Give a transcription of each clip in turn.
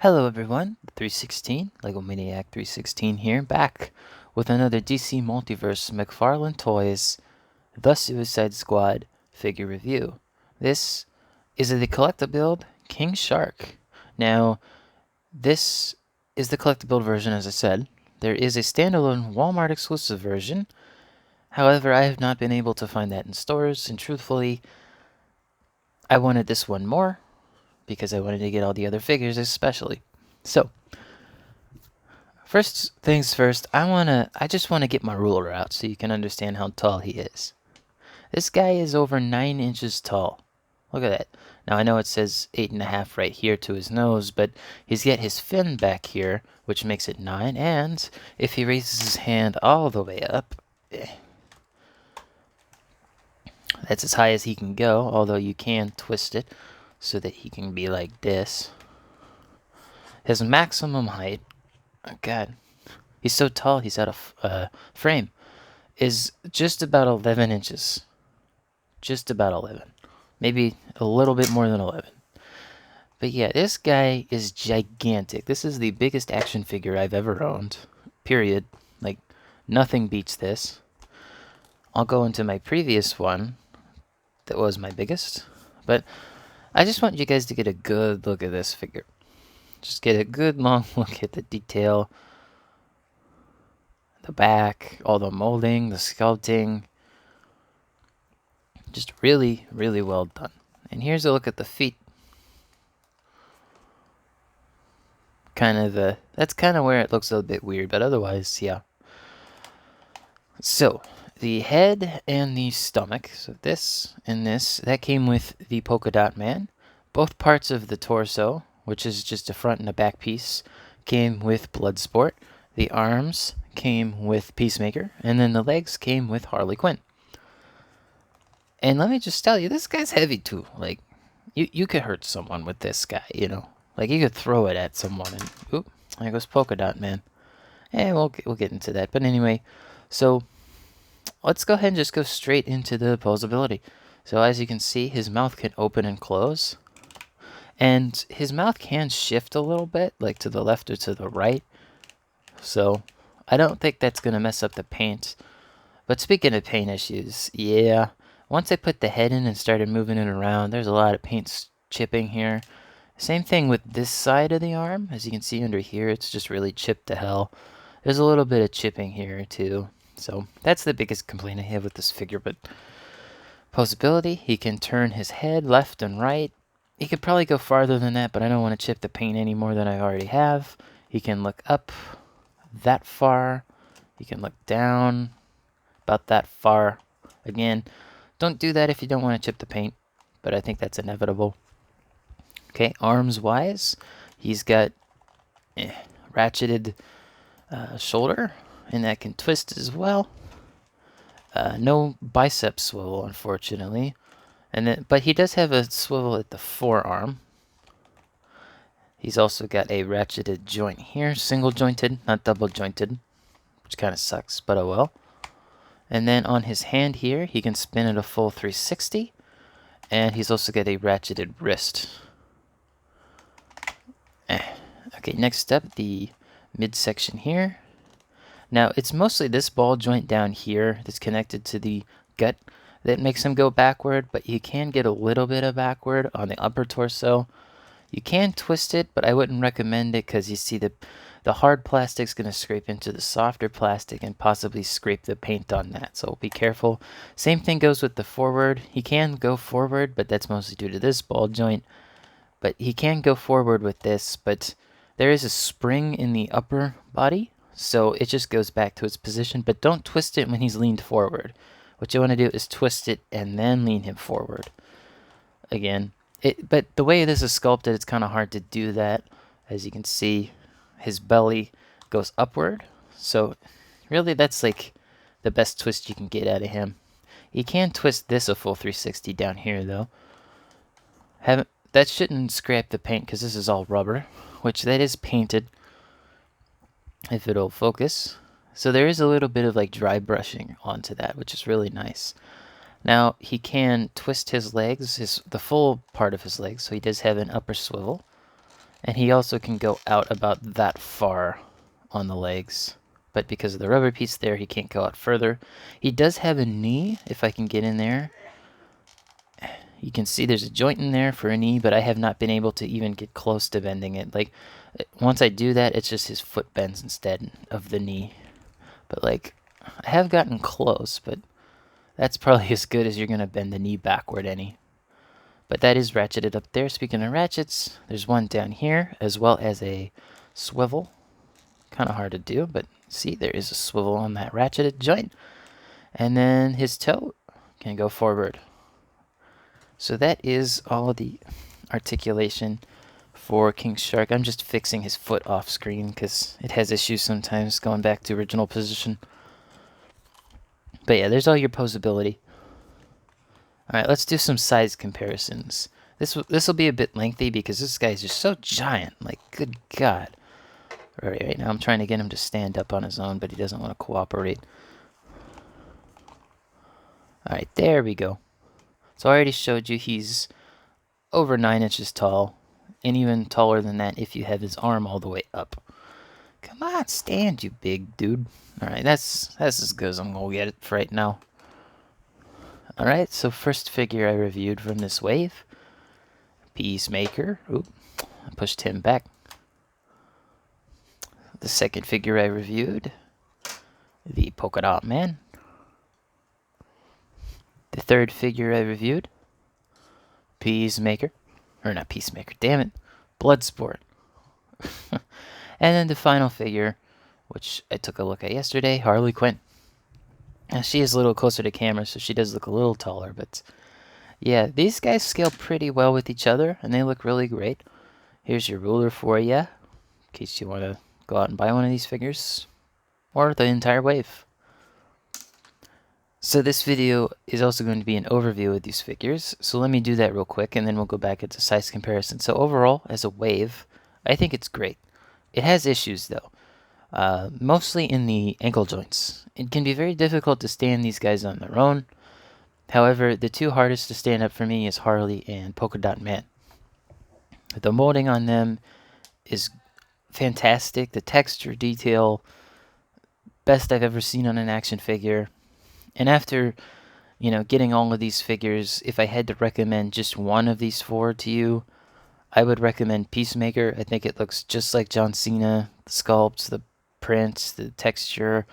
Hello everyone, 316, Lego Maniac 316 here, back with another DC Multiverse McFarlane Toys The Suicide Squad figure review. This is the collectible King Shark. Now, this is the collectible version, as I said. There is a standalone Walmart exclusive version. However, I have not been able to find that in stores, and truthfully, I wanted this one more because I wanted to get all the other figures especially. So, first things first, I just wanna get my ruler out so you can understand how tall he is. This guy is over 9 inches tall. Look at that. Now I know it says 8.5 right here to his nose, but he's got his fin back here, which makes it 9, and if he raises his hand all the way up, that's as high as he can go, although you can twist it so that he can be like this. His maximum height, oh god, he's so tall he's out of frame, is just about 11 inches. Just about 11. Maybe a little bit more than 11. But yeah, this guy is gigantic. This is the biggest action figure I've ever owned. Period. Like, nothing beats this. I'll go into my previous one that was my biggest. But I just want you guys to get a good look at this figure. Just get a good long look at the detail. The back, all the molding, the sculpting. Just really, really well done. And here's a look at the feet. That's kind of where it looks a bit weird, but otherwise, yeah. So, the head and the stomach, so this and this, that came with the Polka Dot Man. Both parts of the torso, which is just a front and a back piece, came with Bloodsport. The arms came with Peacemaker, and then the legs came with Harley Quinn. And let me just tell you, this guy's heavy too. Like, you could hurt someone with this guy, you know. Like, you could throw it at someone and, oop, there goes Polka Dot Man. We'll get into that. But anyway, so let's go ahead and just go straight into the posability. So as you can see, his mouth can open and close. And his mouth can shift a little bit, like to the left or to the right. So I don't think that's going to mess up the paint. But speaking of paint issues, yeah, once I put the head in and started moving it around, there's a lot of paint chipping here. Same thing with this side of the arm. As you can see under here, it's just really chipped to hell. There's a little bit of chipping here too. So that's the biggest complaint I have with this figure. But posability, he can turn his head left and right. He could probably go farther than that, but I don't want to chip the paint any more than I already have. He can look up that far. He can look down about that far. Again, don't do that if you don't want to chip the paint, but I think that's inevitable. Okay, arms wise, he's got ratcheted shoulder, and that can twist as well. No bicep swivel, unfortunately, but he does have a swivel at the forearm. He's also got a ratcheted joint here, single jointed, not double jointed, which kind of sucks, but oh well. And then on his hand here, he can spin it a full 360, and he's also got a ratcheted wrist. Okay, next up, the midsection here. Now, it's mostly this ball joint down here that's connected to the gut that makes him go backward, but you can get a little bit of backward on the upper torso. You can twist it, but I wouldn't recommend it because you see the hard plastic's going to scrape into the softer plastic and possibly scrape the paint on that, so be careful. Same thing goes with the forward. He can go forward, but that's mostly due to this ball joint. But he can go forward with this, but there is a spring in the upper body, so it just goes back to its position. But don't twist it when he's leaned forward. What you want to do is twist it and then lean him forward. Again, but the way this is sculpted, it's kind of hard to do that. As you can see, his belly goes upward, so really that's like the best twist you can get out of him. You can twist this a full 360 down here, though. That shouldn't scrape the paint because this is all rubber, which that is painted, if it'll focus. So there is a little bit of like dry brushing onto that, which is really nice. Now he can twist his legs, the full part of his legs, so he does have an upper swivel. And he also can go out about that far on the legs. But because of the rubber piece there, he can't go out further. He does have a knee, if I can get in there. You can see there's a joint in there for a knee, but I have not been able to even get close to bending it. Like, once I do that, it's just his foot bends instead of the knee. But, like, I have gotten close, but that's probably as good as you're going to bend the knee backward any. But that is ratcheted up there. Speaking of ratchets, there's one down here, as well as a swivel. Kind of hard to do, but see, there is a swivel on that ratcheted joint. And then his toe can go forward. So that is all of the articulation for King Shark. I'm just fixing his foot off screen because it has issues sometimes going back to original position. But yeah, there's all your posability. Alright, let's do some size comparisons. This will be a bit lengthy because this guy's just so giant. Like, good God. Right now I'm trying to get him to stand up on his own, but he doesn't want to cooperate. Alright, there we go. So I already showed you he's over 9 inches tall, and even taller than that if you have his arm all the way up. Come on, stand, you big dude. Alright, that's as good as I'm going to get it for right now. Alright, so first figure I reviewed from this wave, Peacemaker. Oop, I pushed him back. The second figure I reviewed, the Polka Dot Man. The third figure I reviewed, Peacemaker. Or not Peacemaker, damn it. Bloodsport. And then the final figure, which I took a look at yesterday, Harley Quinn. Now, she is a little closer to camera, so she does look a little taller, but yeah, these guys scale pretty well with each other, and they look really great. Here's your ruler for you, in case you want to go out and buy one of these figures, or the entire wave. So this video is also going to be an overview of these figures, so let me do that real quick, and then we'll go back into size comparison. So overall, as a wave, I think it's great. It has issues, though. Mostly in the ankle joints. It can be very difficult to stand these guys on their own. However, the two hardest to stand up for me is Harley and Polka Dot Man. The molding on them is fantastic. The texture, detail, best I've ever seen on an action figure. And after, getting all of these figures, if I had to recommend just one of these four to you, I would recommend Peacemaker. I think it looks just like John Cena. The sculpts, the prints, the texture,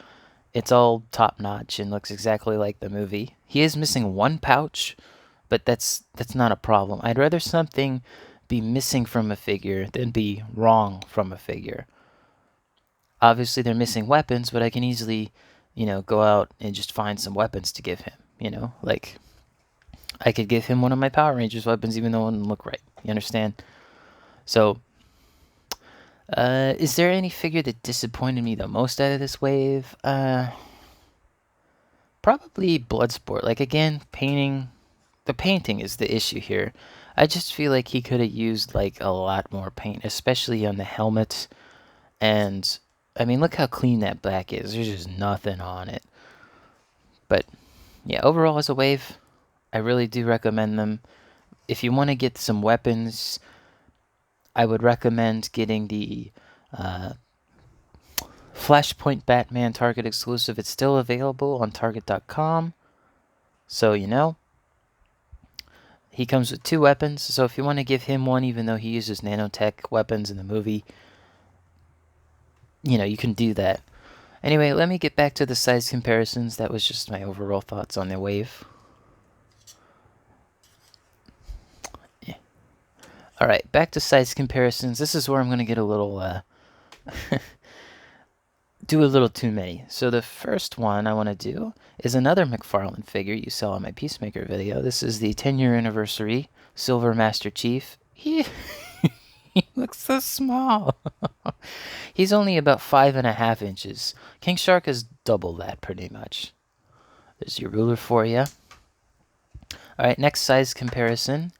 it's all top-notch and looks exactly like the movie. He is missing one pouch, but that's not a problem. I'd rather something be missing from a figure than be wrong from a figure. Obviously, they're missing weapons, but I can easily, go out and just find some weapons to give him, Like, I could give him one of my Power Rangers weapons even though it wouldn't look right. You understand? So, is there any figure that disappointed me the most out of this wave? Probably Bloodsport. Like, again, the painting is the issue here. I just feel like he could have used, like, a lot more paint, especially on the helmet. And, I mean, look how clean that back is. There's just nothing on it. But, yeah, overall as a wave, I really do recommend them. If you want to get some weapons, I would recommend getting the Flashpoint Batman Target exclusive. It's still available on Target.com. So, he comes with 2 weapons. So if you want to give him one, even though he uses nanotech weapons in the movie, you can do that. Anyway, let me get back to the size comparisons. That was just my overall thoughts on the wave. Yeah. Alright, back to size comparisons. This is where I'm going to get a little, do a little too many. So the first one I want to do is another McFarlane figure you saw in my Peacemaker video. This is the 10-year anniversary Silver Master Chief. He looks so small. He's only about 5.5 inches. King Shark is double that pretty much. There's your ruler for you. Alright, next size comparison.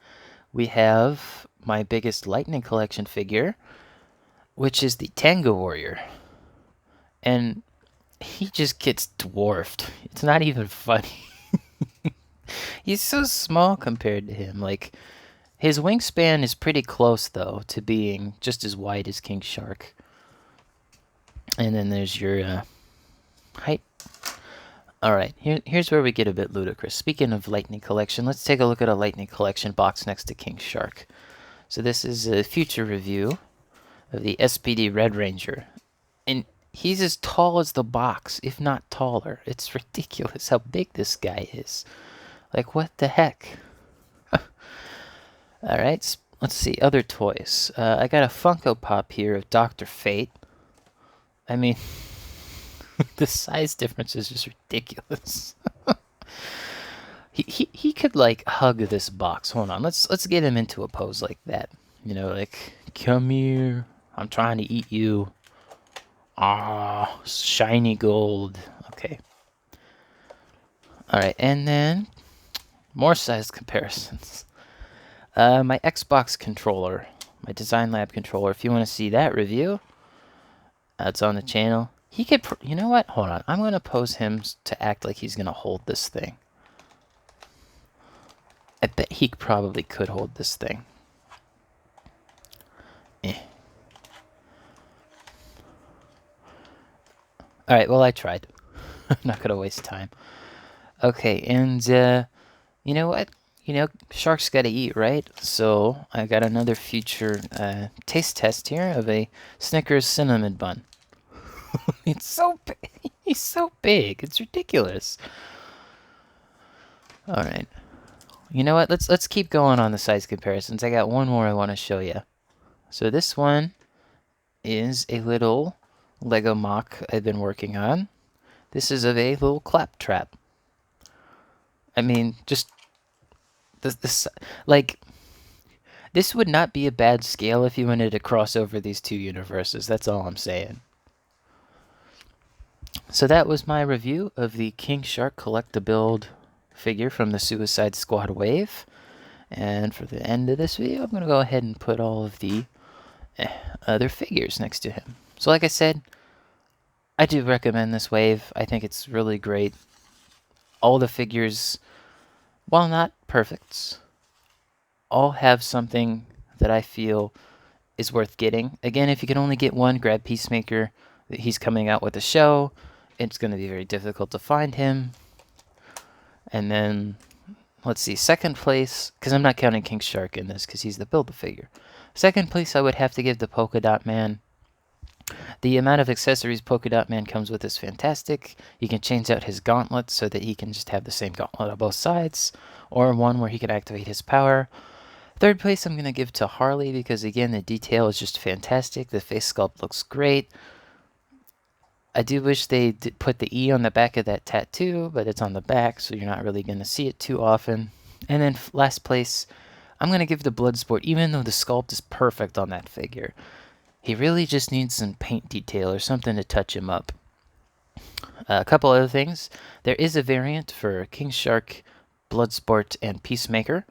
We have my biggest Lightning Collection figure, which is the Tango Warrior. And he just gets dwarfed. It's not even funny. He's so small compared to him. Like, His wingspan is pretty close, though, to being just as wide as King Shark. And then there's your height. Alright, here's where we get a bit ludicrous. Speaking of Lightning Collection, let's take a look at a Lightning Collection box next to King Shark. So this is a future review of the SPD Red Ranger. And he's as tall as the box, if not taller. It's ridiculous how big this guy is. Like, what the heck? Alright, let's see. Other toys. I got a Funko Pop here of Dr. Fate. I mean, the size difference is just ridiculous. He could, like, hug this box. Hold on. Let's get him into a pose like that. You know, like, come here. I'm trying to eat you. Ah, shiny gold. Okay. Alright, and then more size comparisons. My Xbox controller, my Design Lab controller. If you want to see that review, it's on the channel. He could, you know what? Hold on. I'm going to pose him to act like he's going to hold this thing. I bet he probably could hold this thing. Alright, well, I tried. I'm not going to waste time. Okay, and you know what? You know, sharks gotta eat, right? So I got another future taste test here of a Snickers cinnamon bun. It's so big. He's so big. It's ridiculous. All right. You know what? Let's keep going on the size comparisons. I got one more I want to show you. So this one is a little Lego mock I've been working on. This is of a little claptrap. I mean, just this like, this would not be a bad scale if you wanted to cross over these two universes. That's all I'm saying. So that was my review of the King Shark Collect-A-Build figure from the Suicide Squad wave. And for the end of this video, I'm going to go ahead and put all of the other figures next to him. So like I said, I do recommend this wave. I think it's really great. All the figures, while not perfect, all have something that I feel is worth getting. Again, if you can only get one, grab Peacemaker. He's coming out with a show. It's going to be very difficult to find him. And then, let's see, second place, because I'm not counting King Shark in this because he's the Build-A-Figure. Second place I would have to give the Polka Dot Man. The amount of accessories Polka Dot Man comes with is fantastic. You can change out his gauntlet so that he can just have the same gauntlet on both sides, or one where he can activate his power. Third place I'm going to give to Harley because, again, the detail is just fantastic. The face sculpt looks great. I do wish they did put the E on the back of that tattoo, but it's on the back, so you're not really going to see it too often. And then last place, I'm going to give the Bloodsport, even though the sculpt is perfect on that figure. He really just needs some paint detail or something to touch him up. A couple other things. There is a variant for King Shark, Bloodsport, and Peacemaker.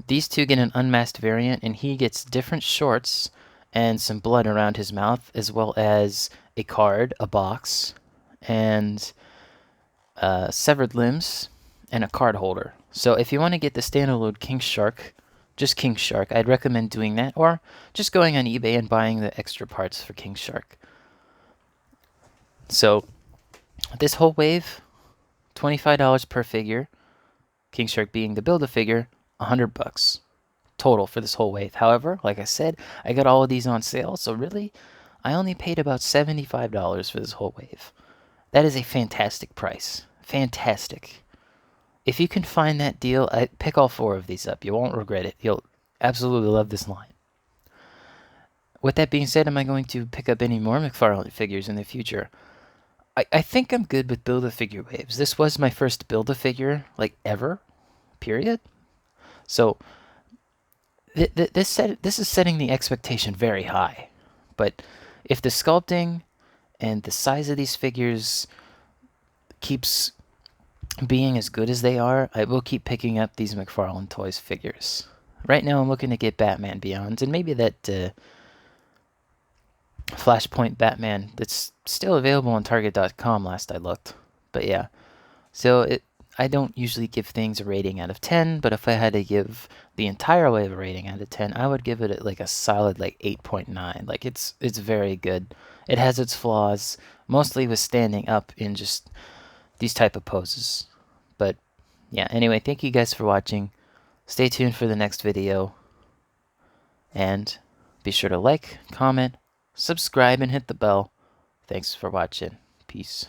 These two get an unmasked variant, and he gets different shorts and some blood around his mouth, as well as a card, a box, and severed limbs, and a card holder. So if you want to get the standalone King Shark, just King Shark, I'd recommend doing that, or just going on eBay and buying the extra parts for King Shark. So this whole wave, $25 per figure, King Shark being the Build-A-Figure, $100 total for this whole wave. However, like I said, I got all of these on sale, so really, I only paid about $75 for this whole wave. That is a fantastic price. Fantastic. If you can find that deal, pick all 4 of these up. You won't regret it. You'll absolutely love this line. With that being said, am I going to pick up any more McFarlane figures in the future? I think I'm good with Build-A-Figure waves. This was my first Build-A-Figure, like, ever, period. So this is setting the expectation very high. But if the sculpting and the size of these figures keeps being as good as they are, I will keep picking up these McFarlane Toys figures. Right now I'm looking to get Batman Beyond, and maybe that Flashpoint Batman that's still available on Target.com last I looked. But yeah, so I don't usually give things a rating out of 10, but if I had to give the entire wave a rating out of 10, I would give it like a solid like 8.9. Like it's very good. It has its flaws, mostly with standing up in just these type of poses. But yeah, anyway, thank you guys for watching. Stay tuned for the next video, and be sure to like, comment, subscribe, and hit the bell. Thanks for watching. Peace.